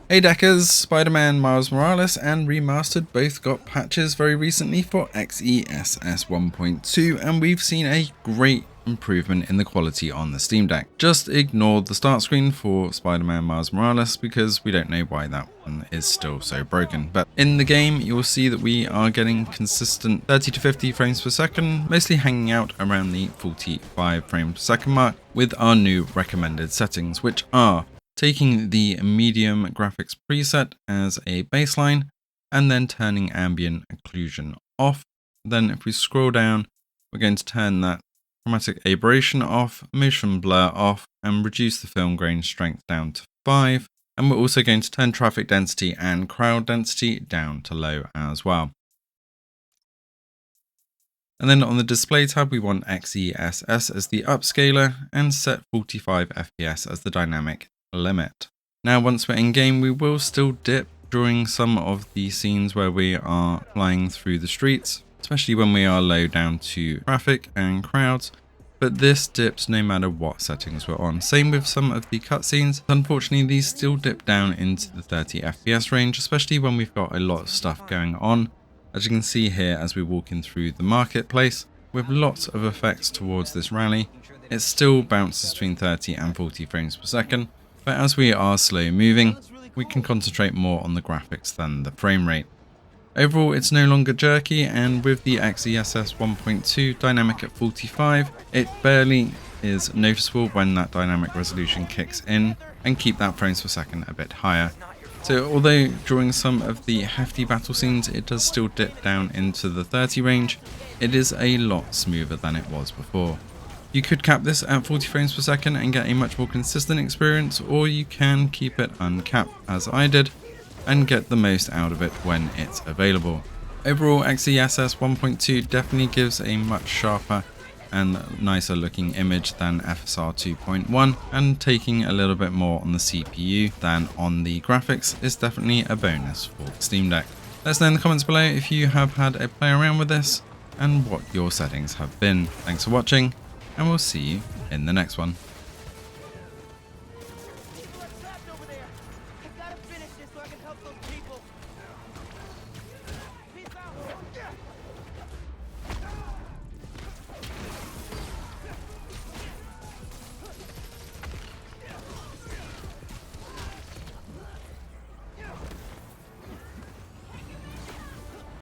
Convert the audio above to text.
Hey Deckers, Spider-Man Miles Morales and Remastered both got patches very recently for XESS 1.2 and we've seen a great improvement in the quality on the Steam Deck. Just ignore the start screen for Spider-Man Miles Morales because we don't know why that one is still so broken. But in the game you'll see that we are getting consistent 30 to 50 frames per second, mostly hanging out around the 45 frames per second mark with our new recommended settings, which are taking the medium graphics preset as a baseline and then turning ambient occlusion off. Then if we scroll down, we're going to turn that chromatic aberration off, motion blur off, and reduce the film grain strength down to 5. And we're also going to turn traffic density and crowd density down to low as well. And then on the display tab, we want XESS as the upscaler and set 45 FPS as the dynamic limit. Now once we're in game, we will still dip during some of the scenes where we are flying through the streets, especially when we are low down to traffic and crowds, but this dips no matter what settings we're on. Same with some of the cutscenes. Unfortunately, these still dip down into the 30 FPS range, especially when we've got a lot of stuff going on. As you can see here as we walk in through the marketplace, with lots of effects towards this rally, it still bounces between 30 and 40 frames per second. But as we are slow moving, we can concentrate more on the graphics than the frame rate. Overall, it's no longer jerky, and with the XESS 1.2 dynamic at 45, it barely is noticeable when that dynamic resolution kicks in, and keep that frames per second a bit higher. So although during some of the hefty battle scenes it does still dip down into the 30 range, it is a lot smoother than it was before. You could cap this at 40 frames per second and get a much more consistent experience, or you can keep it uncapped as I did and get the most out of it when it's available. Overall, XESS 1.2 definitely gives a much sharper and nicer looking image than FSR 2.1, and taking a little bit more on the CPU than on the graphics is definitely a bonus for the Steam Deck. Let us know in the comments below if you have had a play around with this and what your settings have been. Thanks for watching, and we'll see you in the next one.